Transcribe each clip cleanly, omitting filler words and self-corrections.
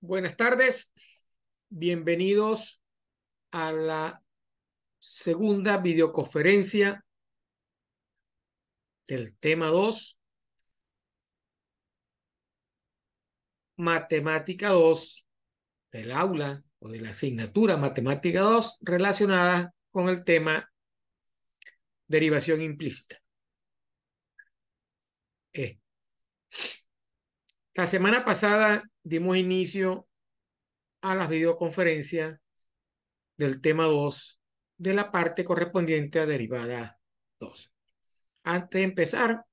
Buenas tardes, bienvenidos a la segunda videoconferencia del tema 2, Matemática 2 del aula o de la asignatura Matemática 2 relacionada con el tema derivación implícita. La semana pasada dimos inicio a las videoconferencias del tema 2 de la parte correspondiente a derivada 2. Antes de empezar,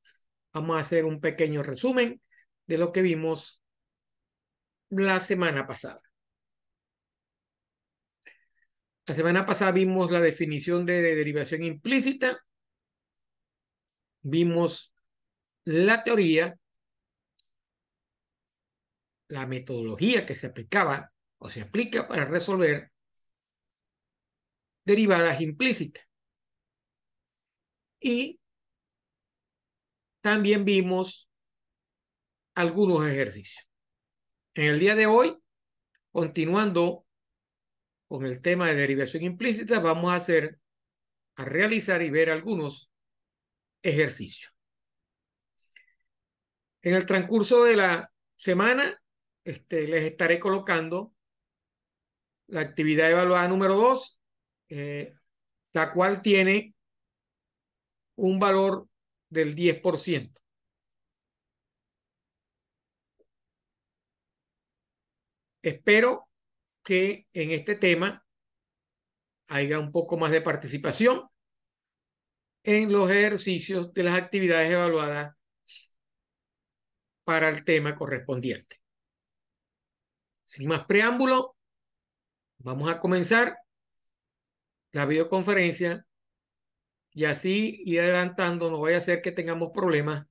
vamos a hacer un pequeño resumen de lo que vimos la semana pasada. La semana pasada vimos la definición de derivación implícita, vimos la teoría, la metodología que se aplicaba o se aplica para resolver derivadas implícitas. Y también vimos algunos ejercicios. En el día de hoy, continuando con el tema de derivación implícita, vamos a realizar y ver algunos ejercicios. En el transcurso de la semana, les estaré colocando la actividad evaluada número 2, la cual tiene un valor del 10%. Espero que en este tema haya un poco más de participación en los ejercicios de las actividades evaluadas para el tema correspondiente. Sin más preámbulo, vamos a comenzar la videoconferencia y así ir adelantando. No vaya a ser que tengamos problemas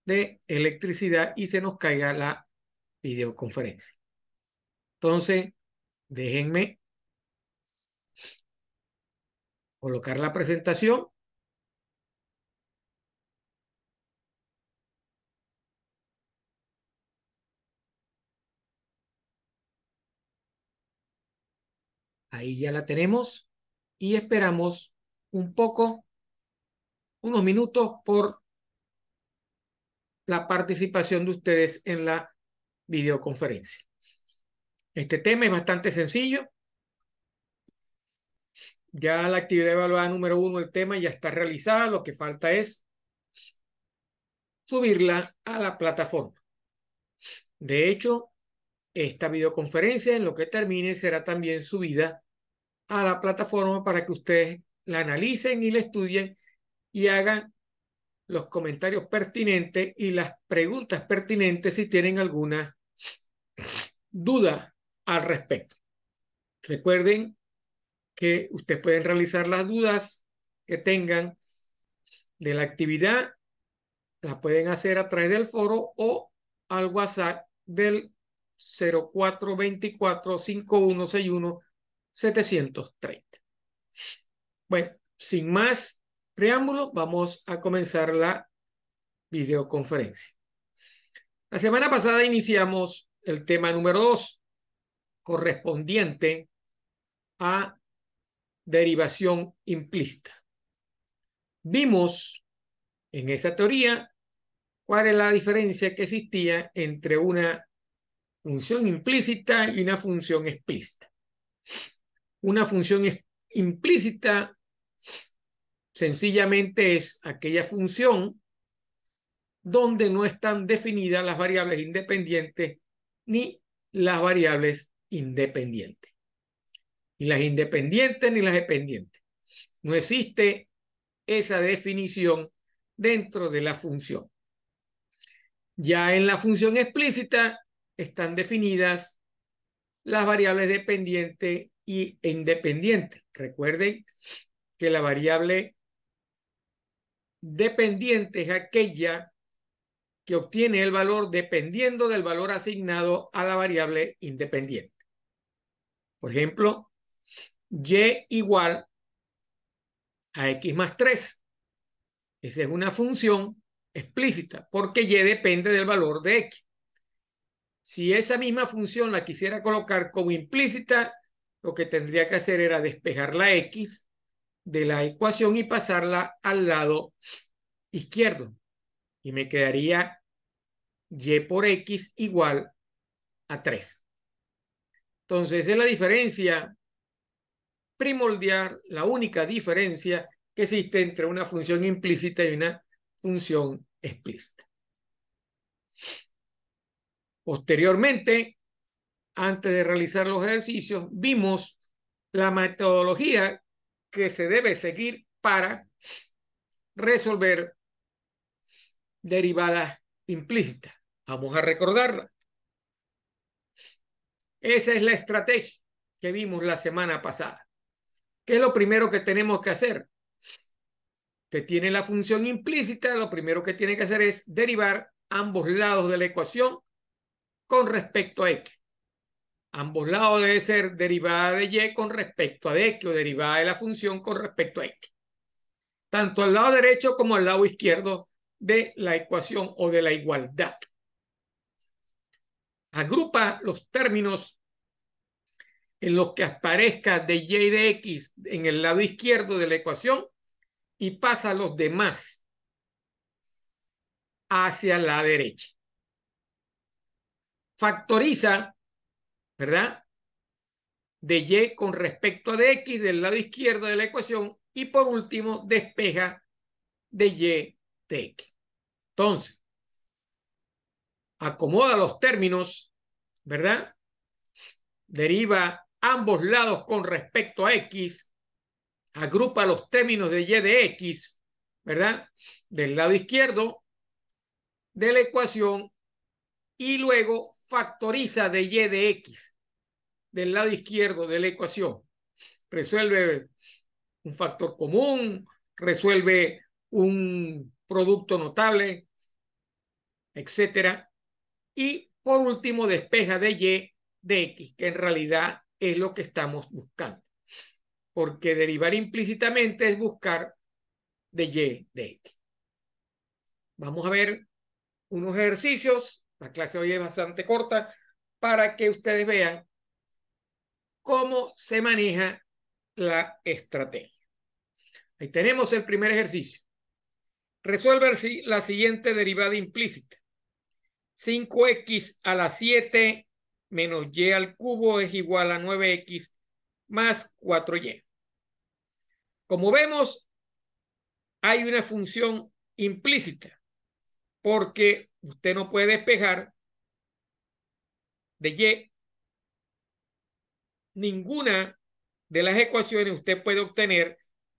de electricidad y se nos caiga la videoconferencia. Entonces, déjenme colocar la presentación. Ahí ya la tenemos y esperamos un poco, unos minutos por la participación de ustedes en la videoconferencia. Este tema es bastante sencillo. Ya la actividad evaluada número 1, el tema ya está realizada. Lo que falta es subirla a la plataforma. De hecho, esta videoconferencia en lo que termine será también subida a la plataforma para que ustedes la analicen y la estudien y hagan los comentarios pertinentes y las preguntas pertinentes si tienen alguna duda al respecto. Recuerden que ustedes pueden realizar las dudas que tengan de la actividad, las pueden hacer a través del foro o al WhatsApp del 0424-5161-730. Bueno, sin más preámbulo, vamos a comenzar la videoconferencia. La semana pasada iniciamos el tema número 2, correspondiente a derivación implícita. Vimos en esa teoría cuál es la diferencia que existía entre una función implícita y una función explícita. Una función implícita sencillamente es aquella función donde no están definidas las variables independientes ni las variables independientes. Ni las independientes ni las dependientes. No existe esa definición dentro de la función. Ya en la función explícita están definidas las variables dependientes e independientes. Recuerden que la variable dependiente es aquella que obtiene el valor dependiendo del valor asignado a la variable independiente. Por ejemplo, y igual a x más 3. Esa es una función explícita porque y depende del valor de x. Si esa misma función la quisiera colocar como implícita, lo que tendría que hacer era despejar la x de la ecuación y pasarla al lado izquierdo. Y me quedaría y por x igual a 3. Entonces, esa es la diferencia primordial, la única diferencia que existe entre una función implícita y una función explícita. Posteriormente, antes de realizar los ejercicios, vimos la metodología que se debe seguir para resolver derivadas implícitas. Vamos a recordarla. Esa es la estrategia que vimos la semana pasada. ¿Qué es lo primero que tenemos que hacer? Que tiene la función implícita, lo primero que tiene que hacer es derivar ambos lados de la ecuación con respecto a x. Ambos lados deben ser derivada de y con respecto a x o derivada de la función con respecto a x. Tanto al lado derecho como al lado izquierdo de la ecuación o de la igualdad. Agrupa los términos en los que aparezca de y de x en el lado izquierdo de la ecuación y pasa los demás hacia la derecha. Factoriza, ¿verdad? De y con respecto a de x del lado izquierdo de la ecuación y por último despeja de y de x. Entonces, acomoda los términos, ¿verdad? Deriva ambos lados con respecto a x, agrupa los términos de y de x, ¿verdad? Del lado izquierdo de la ecuación y luego factoriza de y de x del lado izquierdo de la ecuación. Resuelve un factor común, resuelve un producto notable, etcétera. Y por último despeja de y de x, que en realidad es lo que estamos buscando. Porque derivar implícitamente es buscar de y de x. Vamos a ver unos ejercicios. La clase hoy es bastante corta para que ustedes vean cómo se maneja la estrategia. Ahí tenemos el primer ejercicio. Resuelve la siguiente derivada implícita. 5x a la 7 menos y al cubo es igual a 9x más 4y. Como vemos, hay una función implícita porque usted no puede despejar de y ninguna de las ecuaciones. Usted puede obtener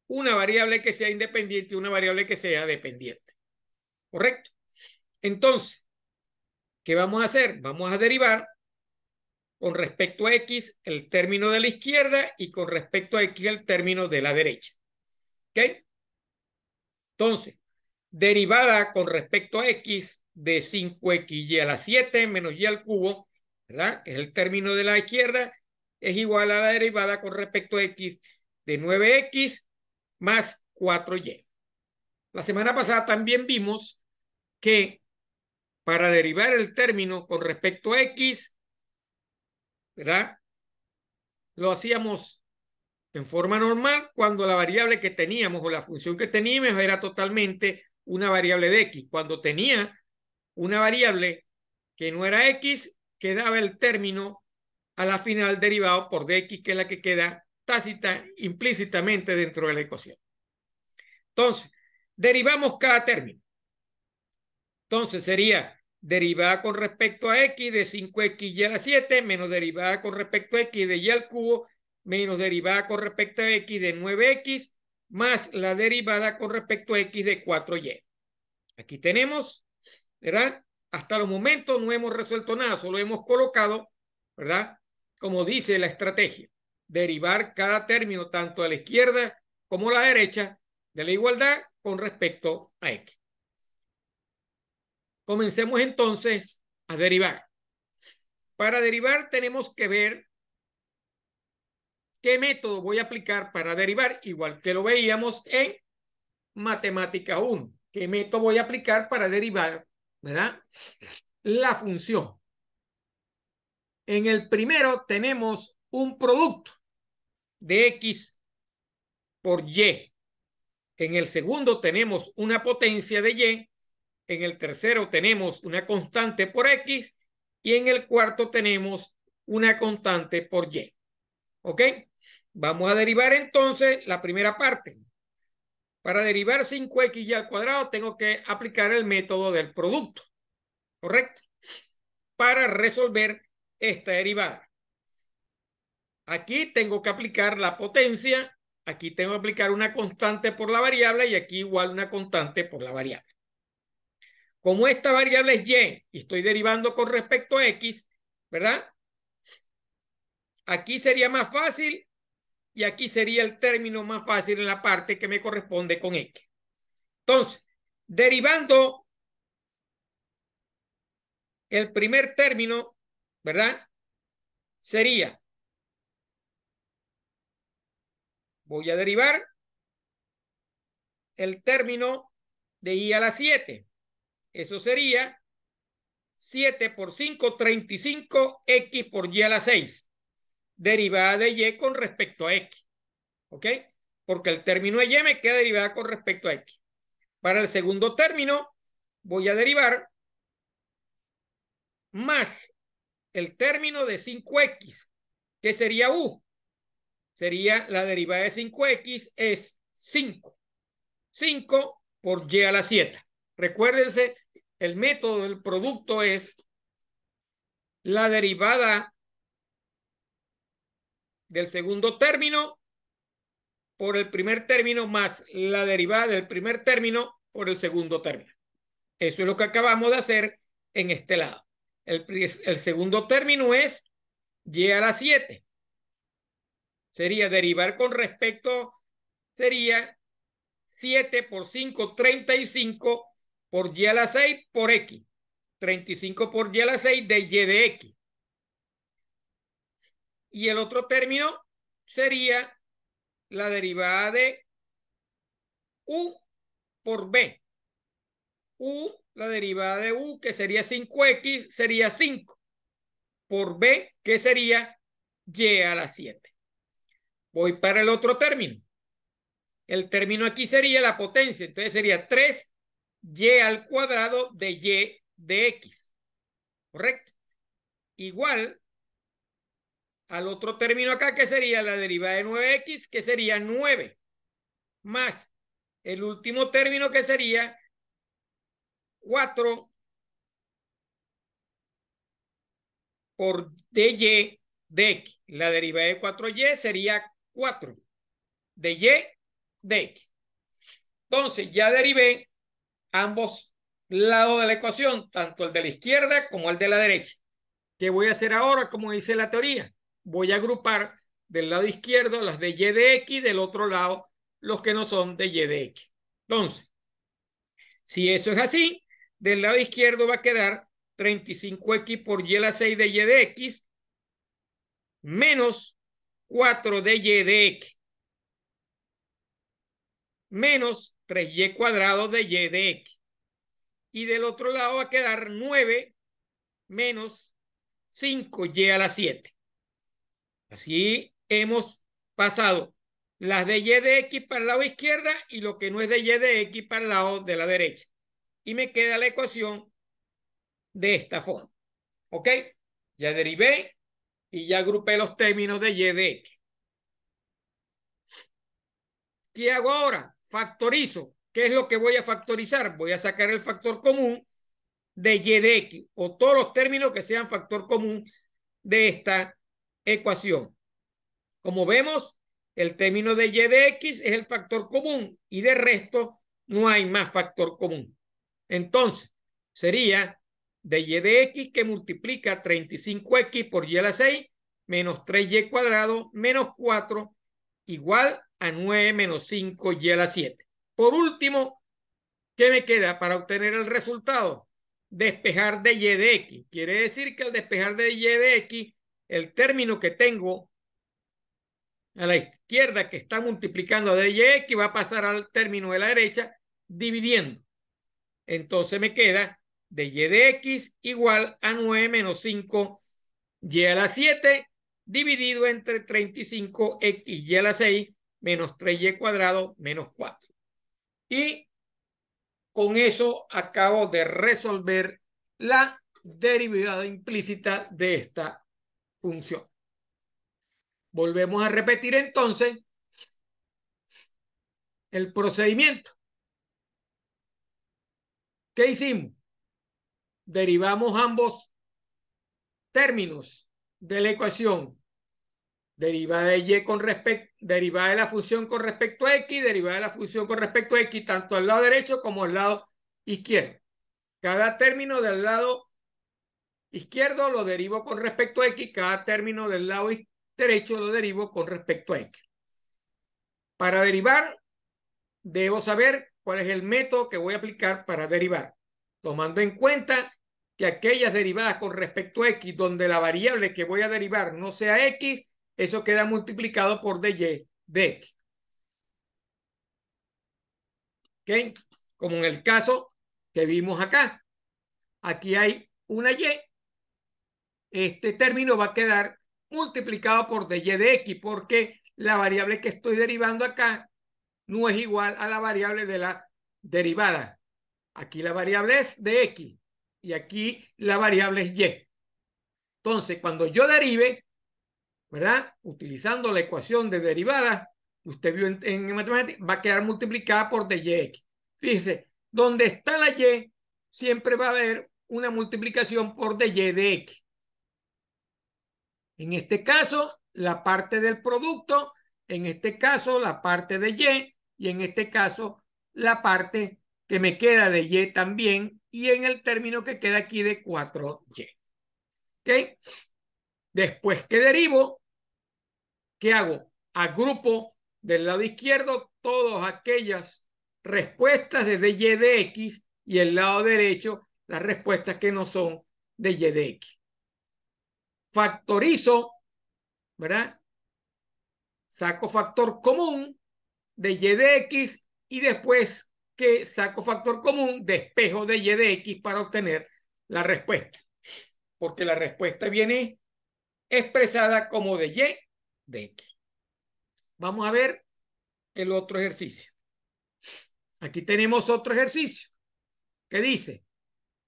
una variable que sea independiente y una variable que sea dependiente. ¿Correcto? Entonces, ¿qué vamos a hacer? Vamos a derivar con respecto a x el término de la izquierda y con respecto a x el término de la derecha. ¿Ok? Entonces, derivada con respecto a x de 5xy a la 7 menos y al cubo, ¿verdad? Que es el término de la izquierda, es igual a la derivada con respecto a x de 9x más 4y. La semana pasada también vimos que para derivar el término con respecto a x, ¿verdad? Lo hacíamos en forma normal cuando la variable que teníamos o la función que teníamos era totalmente una variable de x. Cuando tenía una variable que no era x, quedaba el término a la final derivado por dx, que es la que queda tácita implícitamente dentro de la ecuación. Entonces, derivamos cada término. Entonces sería derivada con respecto a x de 5xy a la 7 menos derivada con respecto a x de y al cubo menos derivada con respecto a x de 9x más la derivada con respecto a x de 4y. Aquí tenemos, ¿verdad? Hasta los momentos no hemos resuelto nada, solo hemos colocado, ¿verdad? Como dice la estrategia, derivar cada término tanto a la izquierda como a la derecha de la igualdad con respecto a x. Comencemos entonces a derivar. Para derivar tenemos que ver qué método voy a aplicar para derivar, igual que lo veíamos en matemática 1. ¿Qué método voy a aplicar para derivar, ¿verdad? La función. En el primero tenemos un producto de X por Y. En el segundo tenemos una potencia de Y. En el tercero tenemos una constante por X. Y en el cuarto tenemos una constante por Y. ¿Ok? Vamos a derivar entonces la primera parte. Para derivar 5x al cuadrado tengo que aplicar el método del producto. ¿Correcto? Para resolver esta derivada. Aquí tengo que aplicar la potencia, aquí tengo que aplicar una constante por la variable y aquí igual una constante por la variable. Como esta variable es y estoy derivando con respecto a x, ¿verdad? Aquí sería más fácil y aquí sería el término más fácil en la parte que me corresponde con x. Entonces, derivando el primer término, ¿verdad? Sería, voy a derivar el término de y a la 7. Eso sería 7 por 5, 35, x por y a la 6. Derivada de y con respecto a x. ¿Ok? Porque el término de y me queda derivada con respecto a x. Para el segundo término, voy a derivar más el término de 5x, que sería u. Sería la derivada de 5x es 5. 5 por y a la 7. Recuérdense, el método del producto es la derivada del segundo término por el primer término más la derivada del primer término por el segundo término. Eso es lo que acabamos de hacer en este lado. El segundo término es y a la 7. Sería derivar con respecto, sería 7 por 5, 35 por y a la 6 por x. 35 por y a la 6 de y de x. Y el otro término sería la derivada de u por b. U, la derivada de u, que sería 5x, sería 5 por b, que sería y a la 7. Voy para el otro término. El término aquí sería la potencia, entonces sería 3y al cuadrado de y de x. ¿Correcto? Igual al otro término acá, que sería la derivada de 9x, que sería 9, más el último término, que sería 4 por dy de x. La derivada de 4y sería 4 de y de x. Entonces ya derivé ambos lados de la ecuación, tanto el de la izquierda como el de la derecha. ¿Qué voy a hacer ahora? Como dice la teoría, voy a agrupar del lado izquierdo las de y de x, del otro lado los que no son de y de x. Entonces, si eso es así, del lado izquierdo va a quedar 35x por y a la 6 de y de x menos 4 de y de x menos 3y cuadrado de y de x. Y del otro lado va a quedar 9 menos 5y a la 7. Así hemos pasado las de y de x para el lado izquierdo y lo que no es de y de x para el lado de la derecha. Y me queda la ecuación de esta forma. ¿Ok? Ya derivé y ya agrupé los términos de y de x. ¿Qué hago ahora? Factorizo. ¿Qué es lo que voy a factorizar? Voy a sacar el factor común de y de x o todos los términos que sean factor común de esta ecuación. Como vemos, el término de y de x es el factor común y de resto no hay más factor común. Entonces, sería de y de x que multiplica 35x por y a la 6 menos 3y cuadrado menos 4 igual a 9 menos 5y a la 7. Por último, ¿qué me queda para obtener el resultado? Despejar de y de x. Quiere decir que al despejar de y de x, el término que tengo a la izquierda que está multiplicando de y x va a pasar al término de la derecha dividiendo. Entonces me queda de y de x igual a 9 menos 5 y a la 7 dividido entre 35x y a la 6 menos 3y cuadrado menos 4. Y con eso acabo de resolver la derivada implícita de esta función. Volvemos a repetir entonces el procedimiento. ¿Qué hicimos? Derivamos ambos términos de la ecuación. Derivada de y con respecto, derivada de la función con respecto a x, derivada de la función con respecto a x, tanto al lado derecho como al lado izquierdo. Cada término del lado izquierdo lo derivo con respecto a x, cada término del lado derecho lo derivo con respecto a x. Para derivar, debo saber cuál es el método que voy a aplicar para derivar, tomando en cuenta que aquellas derivadas con respecto a x donde la variable que voy a derivar no sea x, eso queda multiplicado por dy de x. ¿Okay? Como en el caso que vimos acá. Aquí hay una y. Este término va a quedar multiplicado por dy de x porque la variable que estoy derivando acá no es igual a la variable de la derivada. Aquí la variable es de x y aquí la variable es y. Entonces, cuando yo derive, ¿verdad? Utilizando la ecuación de derivada que usted vio en matemáticas, va a quedar multiplicada por dx. Fíjese, donde está la y, siempre va a haber una multiplicación por dy de x. En este caso, la parte del producto, en este caso, la parte de y en este caso, la parte que me queda de y también, y en el término que queda aquí de 4y. ¿Ok? Después que derivo, ¿qué hago? Agrupo del lado izquierdo todas aquellas respuestas de dy de x y el lado derecho las respuestas que no son de y de x. Factorizo, ¿verdad? Saco factor común de y de x y después que saco factor común, despejo de y de x para obtener la respuesta. Porque la respuesta viene expresada como de y de x. Vamos a ver el otro ejercicio. Aquí tenemos otro ejercicio que dice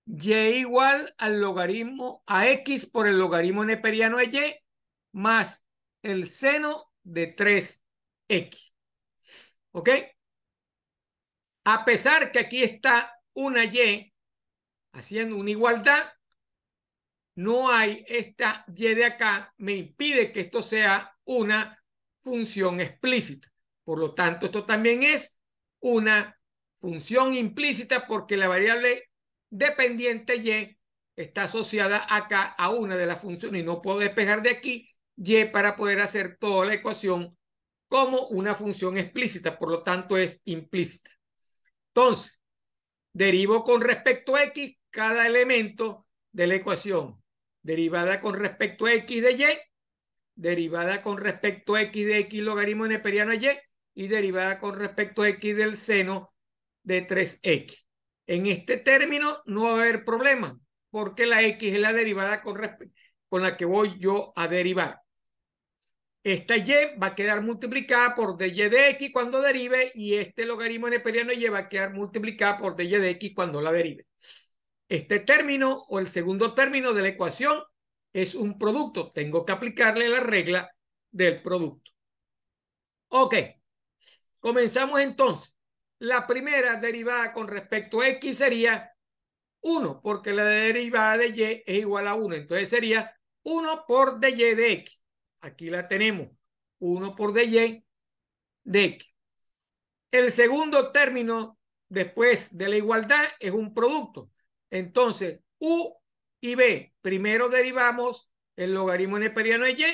y igual al logaritmo a x por el logaritmo neperiano de y más el seno de 3x. ¿Ok? A pesar que aquí está una y haciendo una igualdad, no hay esta y de acá, me impide que esto sea una función explícita. Por lo tanto, esto también es una función implícita porque la variable dependiente y está asociada acá a una de las funciones y no puedo despejar de aquí y para poder hacer toda la ecuación como una función explícita, por lo tanto es implícita. Entonces, derivo con respecto a x cada elemento de la ecuación. Derivada con respecto a x de y, derivada con respecto a x de x logaritmo neperiano de y derivada con respecto a x del seno de 3x. En este término no va a haber problema porque la x es la derivada con la que voy yo a derivar. Esta y va a quedar multiplicada por dy de x cuando derive y este logaritmo neperiano y va a quedar multiplicada por dy de x cuando la derive. Este término o el segundo término de la ecuación es un producto. Tengo que aplicarle la regla del producto. Ok, comenzamos entonces. La primera derivada con respecto a x sería 1, porque la derivada de y es igual a 1. Entonces sería 1 por dy de x. Aquí la tenemos. 1 por dy de x. El segundo término después de la igualdad es un producto. Entonces, u y b. Primero derivamos el logaritmo neperiano de y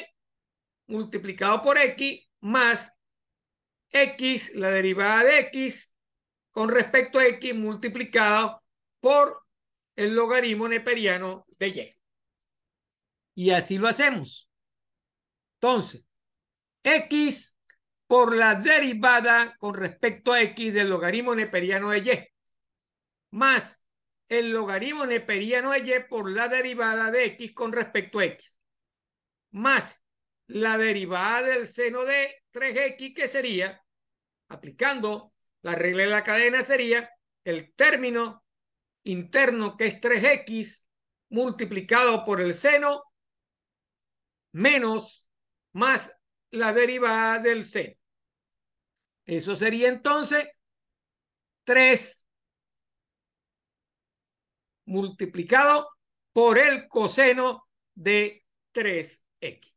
multiplicado por x más x, la derivada de x con respecto a x multiplicado por el logaritmo neperiano de y. Y así lo hacemos. Entonces, x por la derivada con respecto a x del logaritmo neperiano de y más el logaritmo neperiano de y por la derivada de x con respecto a x. más la derivada del seno de 3x, que sería, aplicando la regla de la cadena, sería el término interno, que es 3x, multiplicado por el seno menos más la derivada del seno. Eso sería entonces 3 multiplicado por el coseno de 3x.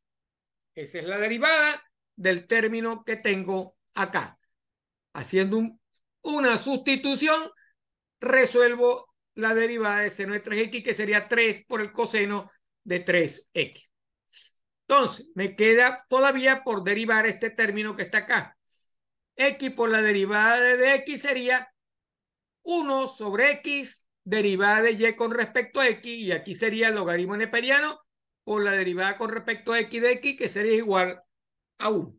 Esa es la derivada del término que tengo acá. Haciendo una sustitución, resuelvo la derivada de seno de 3x, que sería 3 por el coseno de 3x. Entonces, me queda todavía por derivar este término que está acá. X por la derivada de x sería 1 sobre x derivada de y con respecto a x, y aquí sería el logaritmo neperiano por la derivada con respecto a x de x, que sería igual a 1.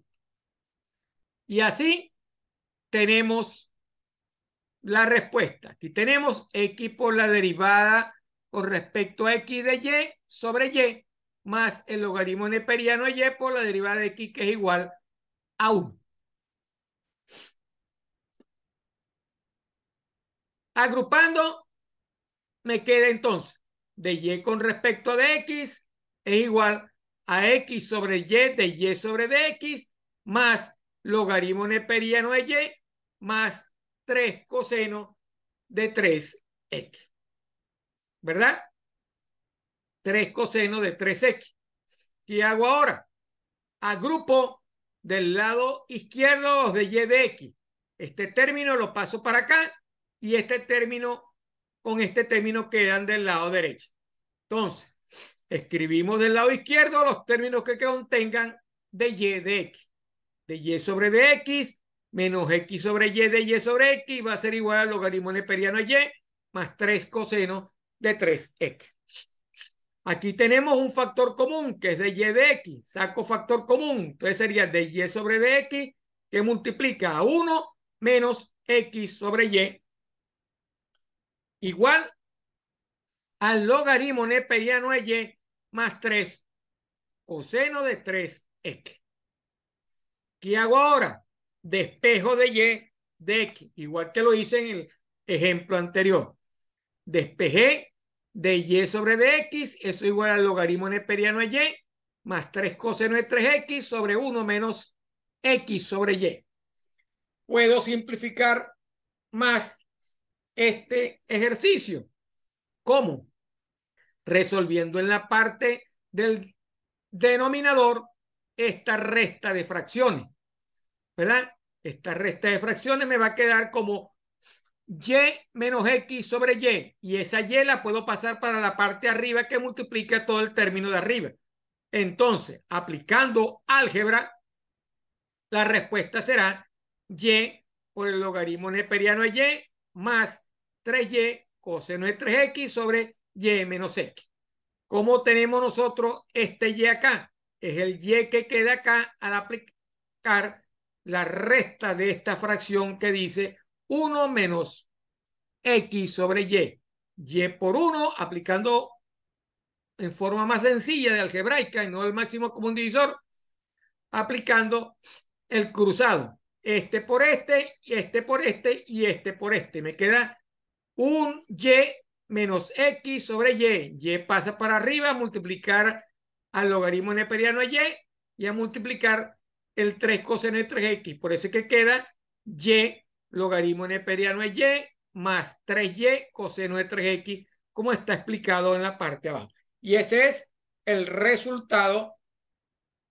Y así tenemos la respuesta. Aquí tenemos x por la derivada con respecto a x de y sobre y, más el logaritmo neperiano de y por la derivada de x, que es igual a 1. Agrupando, me queda entonces de y con respecto de x es igual a x sobre y de y sobre dx, más logaritmo neperiano de y, más 3 coseno de 3x. ¿Verdad? 3 coseno de 3x. ¿Qué hago ahora? Agrupo del lado izquierdo los de y de x. Este término lo paso para acá y este término con este término quedan del lado derecho. Entonces, escribimos del lado izquierdo los términos que contengan de y de x. De y sobre dx menos x sobre y de y sobre x va a ser igual al logaritmo neperiano de y más 3 coseno de 3x. Aquí tenemos un factor común que es de y de x. Saco factor común. Entonces sería de y sobre dx, que multiplica a 1 menos x sobre y, igual al logaritmo neperiano de y más 3 coseno de 3x. ¿Qué hago ahora? Despejo de y de x, igual que lo hice en el ejemplo anterior. Despejé de y sobre dx, eso igual al logaritmo neperiano de y, más 3 coseno de 3x sobre 1 menos x sobre y. Puedo simplificar más este ejercicio. ¿Cómo? Resolviendo en la parte del denominador esta resta de fracciones, ¿verdad? Esta resta de fracciones me va a quedar como y menos x sobre y esa y la puedo pasar para la parte de arriba, que multiplica todo el término de arriba. Entonces, aplicando álgebra, la respuesta será y por el logaritmo neperiano de y más 3y coseno de 3x sobre y menos x. ¿Cómo tenemos nosotros este y acá? Es el y que queda acá al aplicar la resta de esta fracción que dice 1 menos x sobre y. Y por 1, aplicando en forma más sencilla de algebraica y no el máximo común divisor, aplicando el cruzado. Este por este, y este por este, y este por este. Me queda un y menos x sobre y. Y pasa para arriba a multiplicar al logaritmo neperiano de y a multiplicar el 3 coseno de 3x. Por eso es que queda y logaritmo neperiano de y más 3y coseno de 3x, como está explicado en la parte de abajo. Y ese es el resultado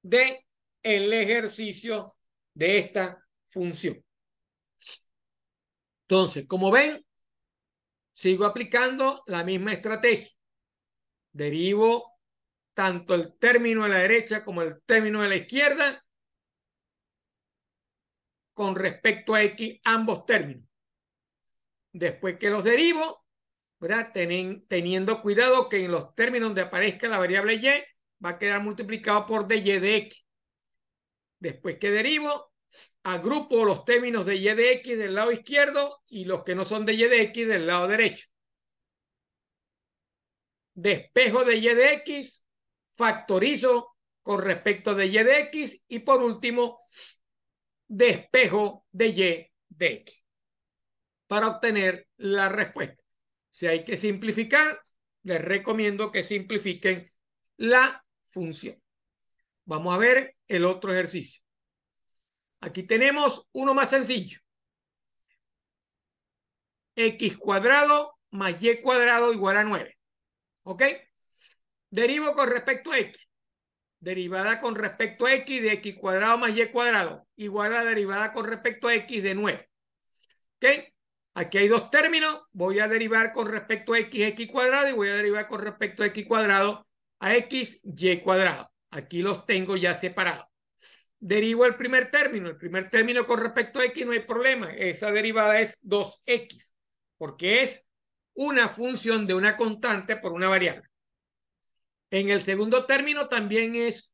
de el ejercicio de esta función. Entonces, como ven, sigo aplicando la misma estrategia. Derivo tanto el término de la derecha como el término de la izquierda con respecto a x, ambos términos. Después que los derivo, ¿verdad? Teniendo cuidado que en los términos donde aparezca la variable y va a quedar multiplicado por dy de x. Después que derivo, agrupo los términos de y de x del lado izquierdo y los que no son de y de x del lado derecho. Despejo de y de x, factorizo con respecto de y de x y por último despejo de y de x para obtener la respuesta. Si hay que simplificar, les recomiendo que simplifiquen la función. Vamos a ver el otro ejercicio. Aquí tenemos uno más sencillo. X cuadrado más y cuadrado igual a 9. ¿Ok? Derivo con respecto a x. Derivada con respecto a x de x cuadrado más y cuadrado igual a derivada con respecto a x de 9. ¿Ok? Aquí hay dos términos. Voy a derivar con respecto a x cuadrado y voy a derivar con respecto a x cuadrado a x y cuadrado. Aquí los tengo ya separados. Derivo el primer término. El primer término con respecto a x no hay problema. Esa derivada es 2x porque es una función de una constante por una variable. En el segundo término también es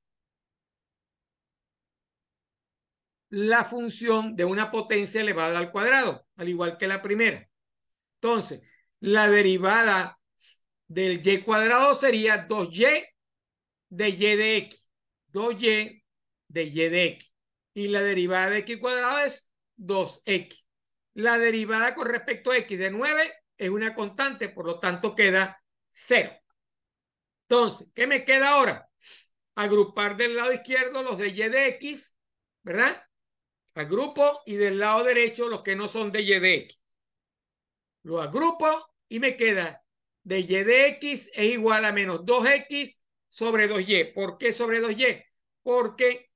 la función de una potencia elevada al cuadrado, al igual que la primera. Entonces, la derivada del y cuadrado sería 2y de y de x. 2y de y de x. Y la derivada de x cuadrado es 2x. La derivada con respecto a x de 9 es una constante, por lo tanto queda 0. Entonces, ¿qué me queda ahora? Agrupar del lado izquierdo los de y de x, ¿verdad? Agrupo y del lado derecho los que no son de y de x. Lo agrupo y me queda de y de x es igual a menos 2x sobre 2y. ¿Por qué sobre 2y? Porque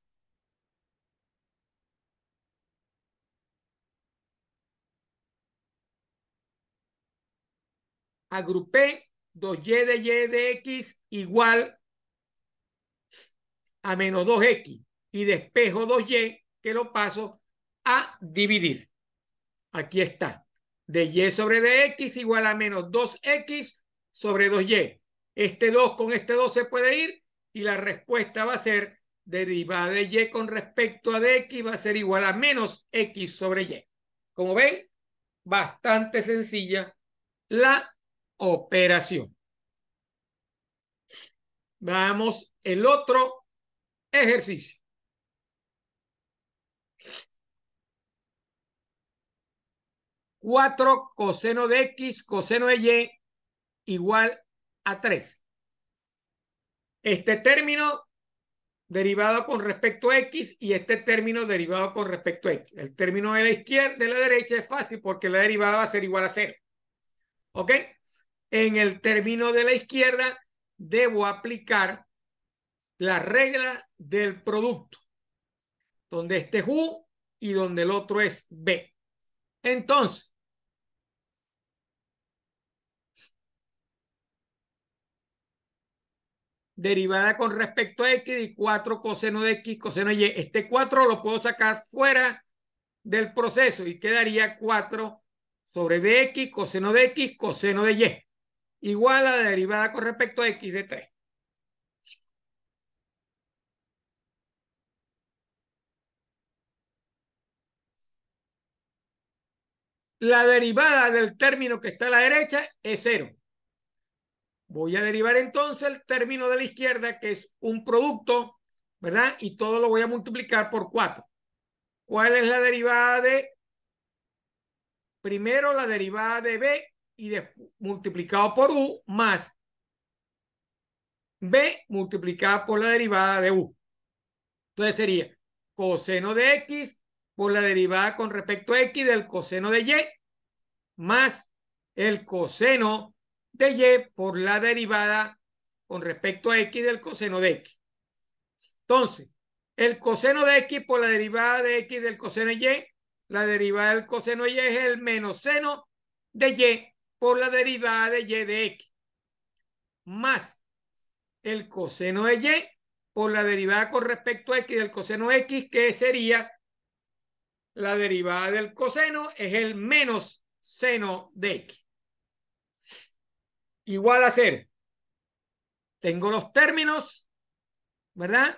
agrupé 2y de x igual a menos 2x y despejo 2y que lo paso a dividir. Aquí está. De y sobre dx igual a menos 2x sobre 2y. Este 2 con este 2 se puede ir y la respuesta va a ser derivada de y con respecto a dx va a ser igual a menos x sobre y. Como ven, bastante sencilla la operación. Vamos el otro ejercicio. 4 coseno de x coseno de y igual a 3. Este término derivado con respecto a x y este término derivado con respecto a x. El término de la izquierda, de la derecha es fácil porque la derivada va a ser igual a 0. ¿Ok? En el término de la izquierda debo aplicar la regla del producto, donde este es u y donde el otro es b. Entonces, derivada con respecto a x y 4 coseno de x coseno de y. Este 4 lo puedo sacar fuera del proceso y quedaría 4 sobre dx coseno de x coseno de y igual a la derivada con respecto a x de 3. La derivada del término que está a la derecha es 0. Voy a derivar entonces el término de la izquierda, que es un producto, ¿verdad? Y todo lo voy a multiplicar por 4. ¿Cuál es la derivada de? Primero la derivada de b y multiplicado por u más b multiplicada por la derivada de u. Entonces sería coseno de x por la derivada con respecto a x del coseno de y más el coseno de y por la derivada con respecto a x del coseno de x. Entonces, el coseno de x por la derivada de x del coseno de y, la derivada del coseno de y es el menos seno de y por la derivada de y de x, más el coseno de y por la derivada con respecto a x del coseno de x, que sería la derivada del coseno, es el menos seno de x. Igual a 0. Tengo los términos, ¿verdad?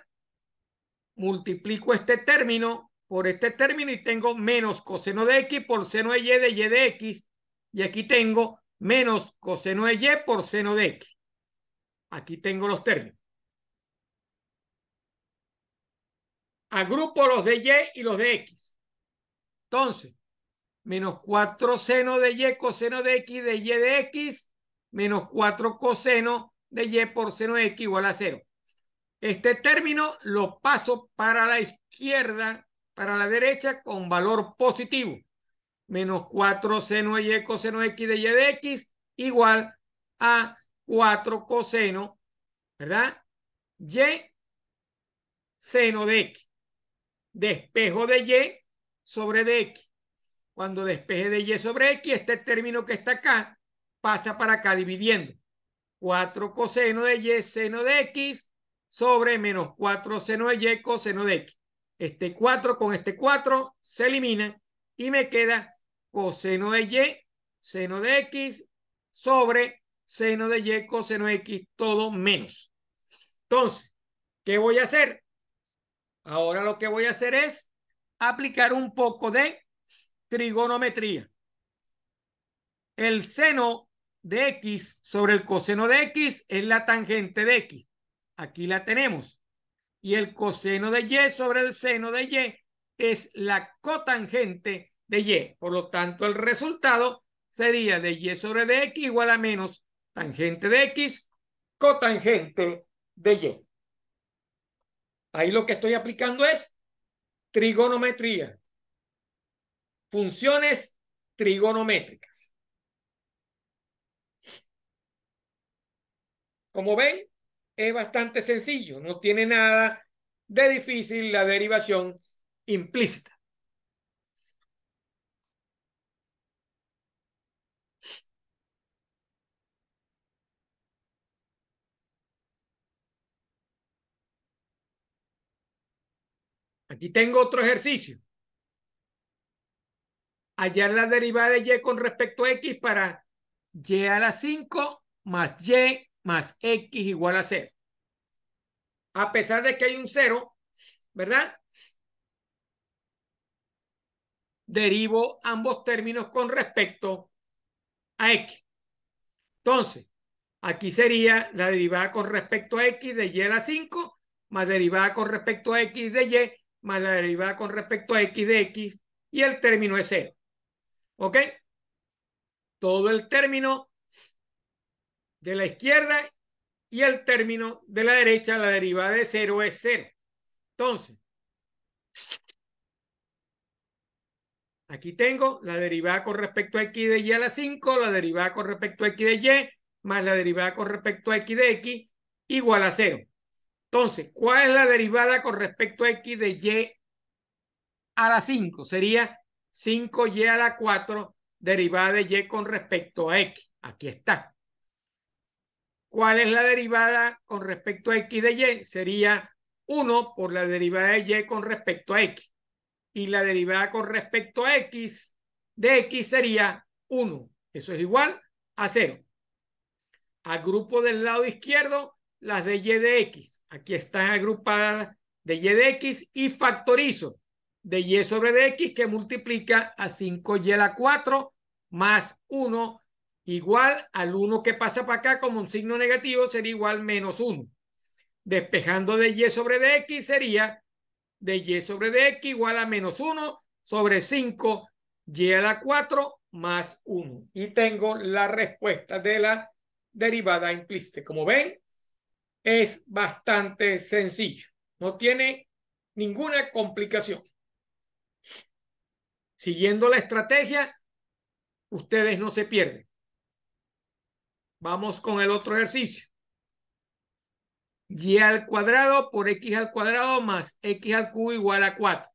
Multiplico este término por este término y tengo menos coseno de x por seno de y de x. Y aquí tengo menos coseno de y por seno de x. Aquí tengo los términos. Agrupo los de y y los de x. Entonces, menos 4 seno de y coseno de x de x, menos 4 coseno de y por seno de x igual a 0. Este término lo paso para la izquierda, para la derecha, con valor positivo. Menos 4 seno de y coseno de x de x igual a 4 coseno, ¿verdad? Y seno de x. Despejo de y sobre de x. Cuando despeje de y sobre x, este término que está acá pasa para acá dividiendo. 4 coseno de y seno de x sobre menos 4 seno de y coseno de x. Este 4 con este 4 se eliminan y me queda coseno de y seno de x sobre seno de y coseno de x, todo menos. Entonces, ¿qué voy a hacer? Ahora lo que voy a hacer es aplicar un poco de trigonometría. El seno de x sobre el coseno de x es la tangente de x. Aquí la tenemos. Y el coseno de y sobre el seno de y es la cotangente de y. Por lo tanto, el resultado sería de y sobre de x igual a menos tangente de x, cotangente de y. Ahí lo que estoy aplicando es trigonometría. Funciones trigonométricas. Como ven, es bastante sencillo, no tiene nada de difícil la derivación implícita. Aquí tengo otro ejercicio. Hallar la derivada de y con respecto a x para y a la 5 más y más x igual a 0. A pesar de que hay un 0, ¿verdad? Derivo ambos términos con respecto a x. Entonces, aquí sería la derivada con respecto a x de y a la 5 más derivada con respecto a x de y más la derivada con respecto a x de x y el término es 0. ¿Ok? Todo el término de la izquierda y el término de la derecha, la derivada de 0 es 0. Entonces, aquí tengo la derivada con respecto a x de y a la 5, la derivada con respecto a x de y, más la derivada con respecto a x de x, igual a 0. Entonces, ¿cuál es la derivada con respecto a x de y a la 5? Sería 5y a la 4, derivada de y con respecto a x. Aquí está. ¿Cuál es la derivada con respecto a x de y? Sería 1 por la derivada de y con respecto a x. Y la derivada con respecto a x de x sería 1. Eso es igual a 0. Agrupo del lado izquierdo las de y de x. Aquí están agrupadas de y de x y factorizo de y sobre de x que multiplica a 5y a la 4 más 1 igual al 1 que pasa para acá como un signo negativo sería igual menos 1. Despejando de y sobre de x sería de y sobre de x igual a menos 1 sobre 5 y a la 4 más 1. Y tengo la respuesta de la derivada implícita. Como ven, es bastante sencillo. No tiene ninguna complicación. Siguiendo la estrategia, ustedes no se pierden. Vamos con el otro ejercicio. Y al cuadrado por x al cuadrado más x al cubo igual a 4.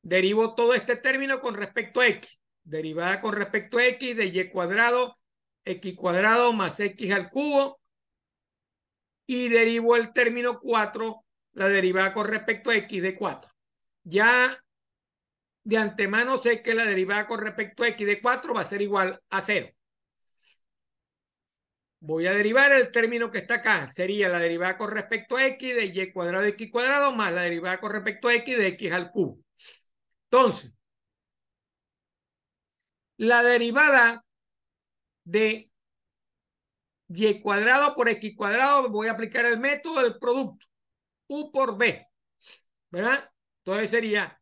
Derivo todo este término con respecto a x. Derivada con respecto a x de y cuadrado, x cuadrado más x al cubo. Y derivo el término 4, la derivada con respecto a x de 4. Ya de antemano sé que la derivada con respecto a x de 4 va a ser igual a 0. Voy a derivar el término que está acá. Sería la derivada con respecto a x de y cuadrado de x cuadrado más la derivada con respecto a x de x al cubo. Entonces, la derivada de y cuadrado por x cuadrado, voy a aplicar el método del producto. U por b, ¿verdad? Entonces sería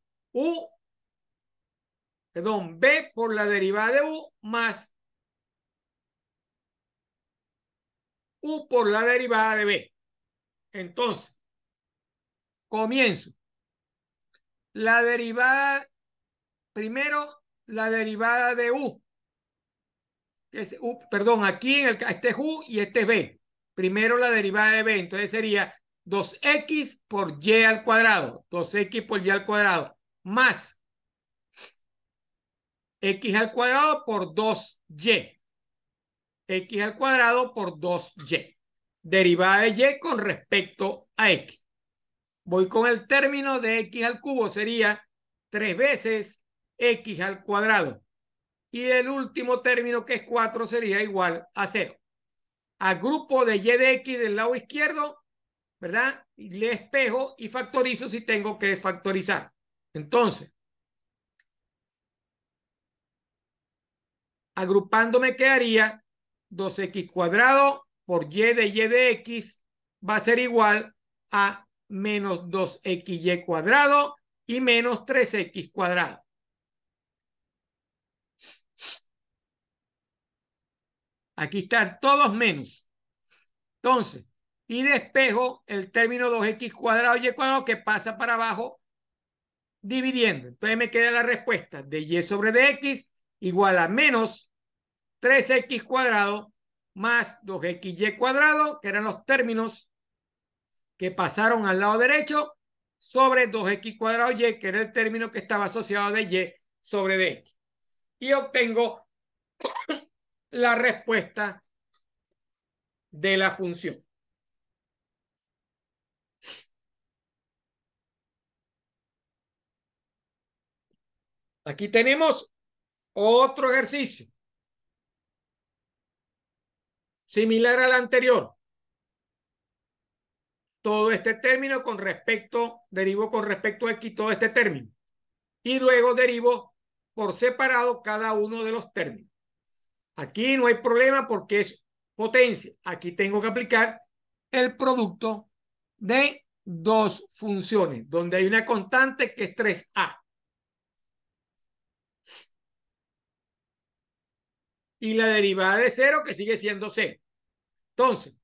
B por la derivada de U más U por la derivada de B. Entonces, comienzo. La derivada, primero, la derivada de U. Que es perdón, aquí este es U y este es B. Primero la derivada de B. Entonces sería 2x por y al cuadrado. 2x por y al cuadrado. Más x al cuadrado por 2y. X al cuadrado por 2y. Derivada de y con respecto a x. Voy con el término de x al cubo. Sería 3 veces x al cuadrado. Y el último término, que es 4, sería igual a 0. Agrupo de y de x del lado izquierdo, ¿verdad? Y le espejo y factorizo si tengo que factorizar. Entonces, agrupando me quedaría 2x cuadrado por y de x va a ser igual a menos 2xy cuadrado y menos 3x cuadrado. Aquí están todos menos. Entonces, y despejo el término 2x cuadrado y cuadrado que pasa para abajo dividiendo. Entonces me queda la respuesta de y sobre dx igual a menos 3x cuadrado más 2xy cuadrado, que eran los términos que pasaron al lado derecho, sobre 2x cuadrado y, que era el término que estaba asociado de y sobre dx. Y obtengo la respuesta de la función. Aquí tenemos otro ejercicio similar al anterior. Todo este término derivo con respecto a x todo este término. Y luego derivo por separado cada uno de los términos. Aquí no hay problema porque es potencia. Aquí tengo que aplicar el producto de dos funciones, donde hay una constante que es 3a. Y la derivada de 0 que sigue siendo 0. Entonces,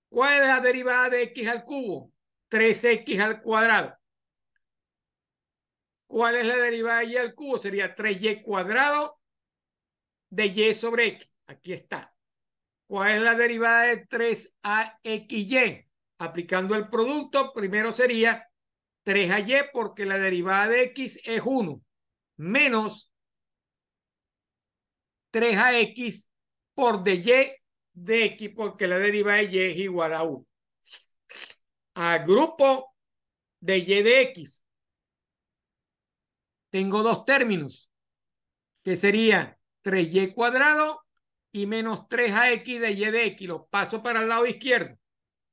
¿cuál es la derivada de x al cubo? 3x al cuadrado. ¿Cuál es la derivada de y al cubo? Sería 3y cuadrado de y sobre x. Aquí está. ¿Cuál es la derivada de 3axy? Aplicando el producto, primero sería 3ay porque la derivada de x es 1, menos 3ax por dy de x porque la derivada de y es igual a 1. Agrupo de y de x. Tengo dos términos, que sería 3y cuadrado y menos 3ax de y de x. Los paso para el lado izquierdo.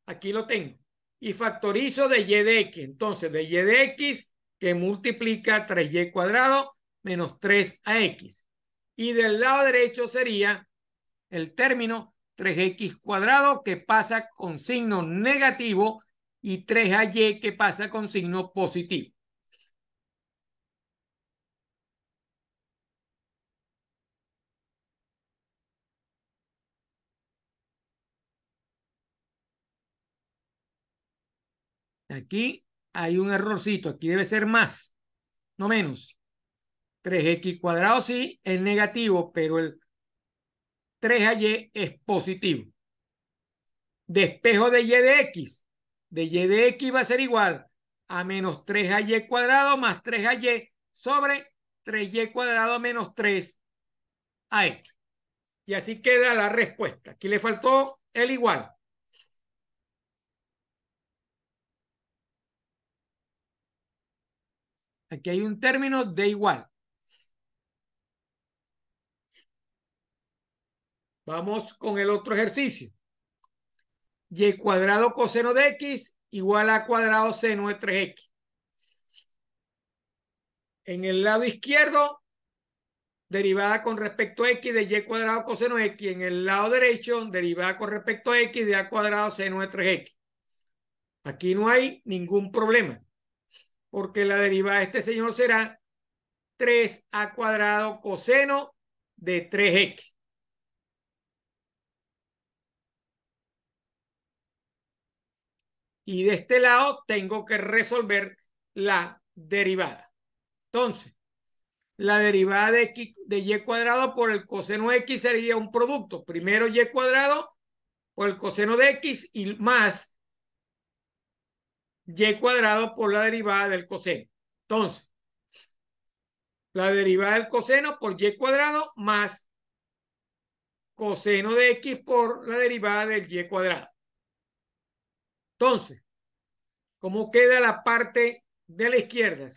Aquí lo tengo. Y factorizo de y de x. Entonces, de y de x que multiplica 3y cuadrado menos 3ax. Y del lado derecho sería el término 3x cuadrado que pasa con signo negativo y 3ay que pasa con signo positivo. Aquí hay un errorcito. Aquí debe ser más, no menos. 3x cuadrado sí es negativo, pero el 3ay es positivo. Despejo de y de x. De y de x va a ser igual a menos 3ay cuadrado más 3ay sobre 3y cuadrado menos 3ax. Y así queda la respuesta. Aquí le faltó el igual. Aquí hay un término de igual. Vamos con el otro ejercicio. Y cuadrado coseno de x igual a cuadrado seno de 3x. En el lado izquierdo, derivada con respecto a x de y cuadrado coseno de x. En el lado derecho, derivada con respecto a x de a cuadrado seno de 3x. Aquí no hay ningún problema, porque la derivada de este señor será 3a cuadrado coseno de 3x. Y de este lado tengo que resolver la derivada. Entonces, la derivada de y cuadrado por el coseno de x sería un producto. Primero y cuadrado por el coseno de x y más y cuadrado por la derivada del coseno. Entonces, la derivada del coseno por y cuadrado más coseno de x por la derivada del y cuadrado. Entonces, ¿cómo queda la parte de la izquierda?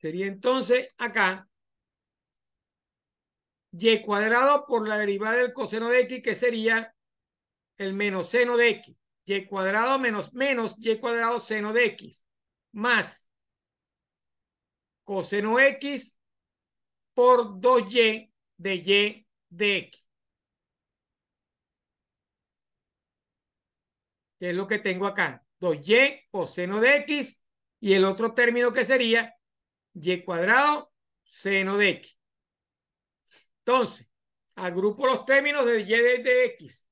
Sería entonces acá y cuadrado por la derivada del coseno de x, que sería el menos seno de x. Y cuadrado menos y cuadrado seno de x, más coseno x por 2y de x, que es lo que tengo acá. 2y coseno de x y el otro término que sería y cuadrado seno de x. Entonces, agrupo los términos de y de x.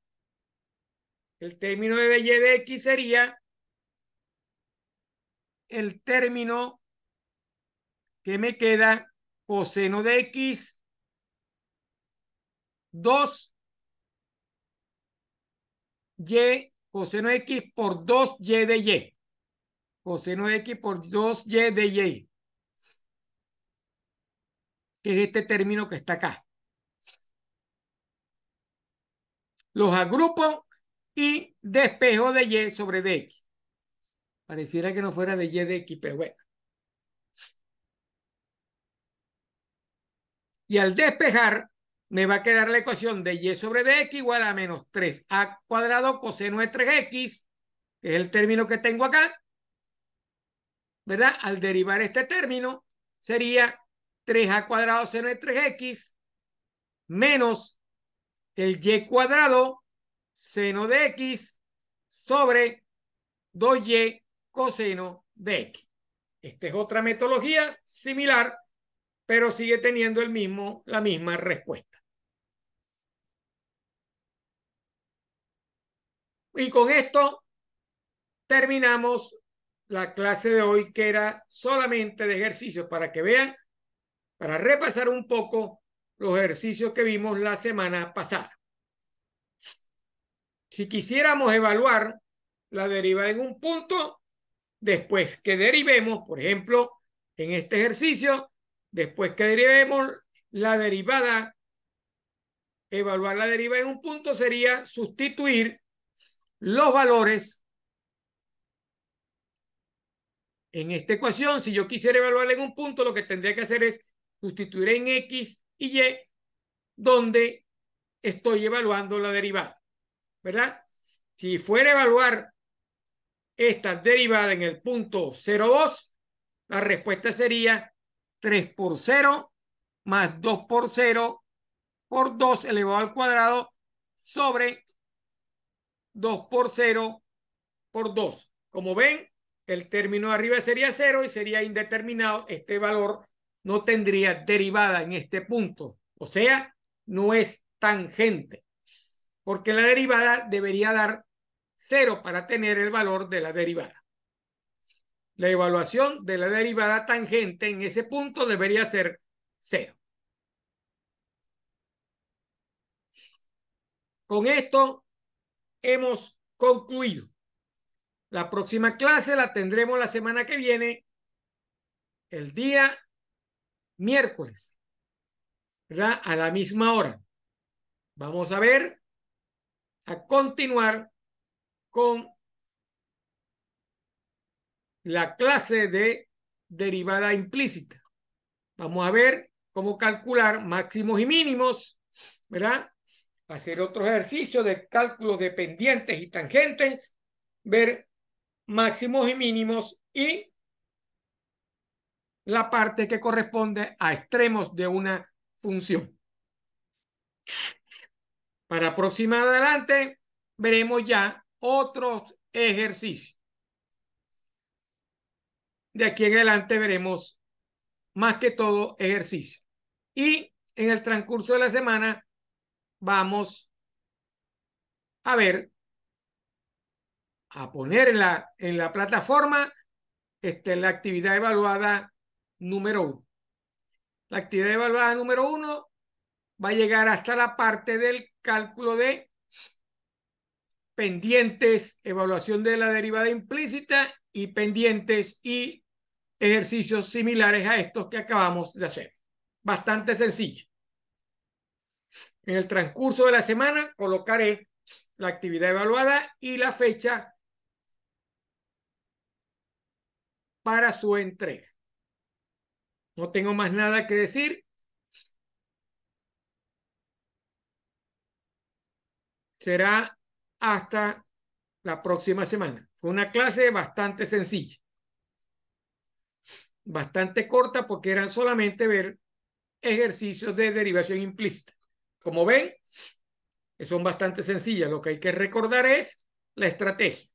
El término de y de x sería el término que me queda coseno de x 2y coseno de x por 2y de y. Coseno de x por 2y de y, que es este término que está acá. Los agrupo y despejo de y sobre dx. Pareciera que no fuera de y de x, pero bueno. Y al despejar, me va a quedar la ecuación de y sobre dx igual a menos 3a cuadrado coseno de 3x, que es el término que tengo acá, ¿verdad? Al derivar este término, sería 3a cuadrado seno de 3x menos el y cuadrado seno de x sobre 2y coseno de x. Esta es otra metodología similar, pero sigue teniendo la misma respuesta. Y con esto terminamos la clase de hoy, que era solamente de ejercicios, para que vean, para repasar un poco los ejercicios que vimos la semana pasada. Si quisiéramos evaluar la derivada en un punto, después que derivemos, por ejemplo, en este ejercicio, después que derivemos la derivada, evaluar la derivada en un punto sería sustituir los valores en esta ecuación. Si yo quisiera evaluar en un punto, lo que tendría que hacer es sustituir en x y y donde estoy evaluando la derivada, ¿verdad? Si fuera a evaluar esta derivada en el punto 0,2, la respuesta sería 3 por 0 más 2 por 0 por 2 elevado al cuadrado sobre 2 por 0 por 2. Como ven, el término de arriba sería 0 y sería indeterminado. Este valor no tendría derivada en este punto. O sea, no es tangente, porque la derivada debería dar 0 para tener el valor de la derivada. La evaluación de la derivada tangente en ese punto debería ser 0. Con esto hemos concluido. La próxima clase la tendremos la semana que viene, el día miércoles, ¿verdad? A la misma hora. Vamos a ver, a continuar con la clase de derivada implícita. Vamos a ver cómo calcular máximos y mínimos, ¿verdad? Hacer otros ejercicios de cálculos de pendientes y tangentes, ver máximos y mínimos y la parte que corresponde a extremos de una función. Para próxima adelante veremos ya otros ejercicios. De aquí en adelante veremos más que todo ejercicio. Y en el transcurso de la semana vamos a ver, a poner en la plataforma la actividad evaluada número 1. La actividad evaluada número 1 va a llegar hasta la parte del cálculo de pendientes, evaluación de la derivada implícita y pendientes y ejercicios similares a estos que acabamos de hacer. Bastante sencillo. En el transcurso de la semana colocaré la actividad evaluada y la fecha para su entrega. No tengo más nada que decir. Será hasta la próxima semana. Fue una clase bastante sencilla, bastante corta porque eran solamente ver ejercicios de derivación implícita. Como ven, son bastante sencillas. Lo que hay que recordar es la estrategia.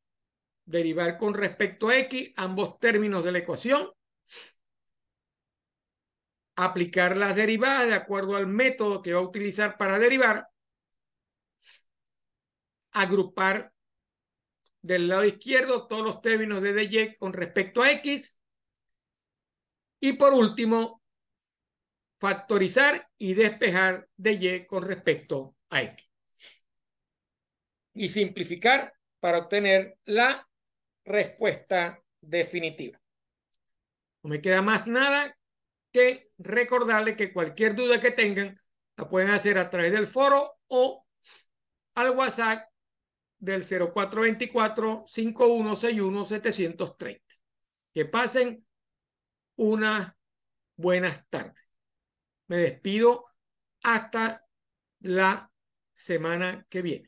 Derivar con respecto a X ambos términos de la ecuación. Aplicar las derivadas de acuerdo al método que va a utilizar para derivar. Agrupar del lado izquierdo todos los términos de dy con respecto a X. Y por último, factorizar y despejar dy con respecto a X. Y simplificar para obtener la respuesta definitiva. No me queda más nada que recordarles que cualquier duda que tengan la pueden hacer a través del foro o al WhatsApp del 0424-5161-730. Que pasen unas buenas tardes. Me despido hasta la semana que viene.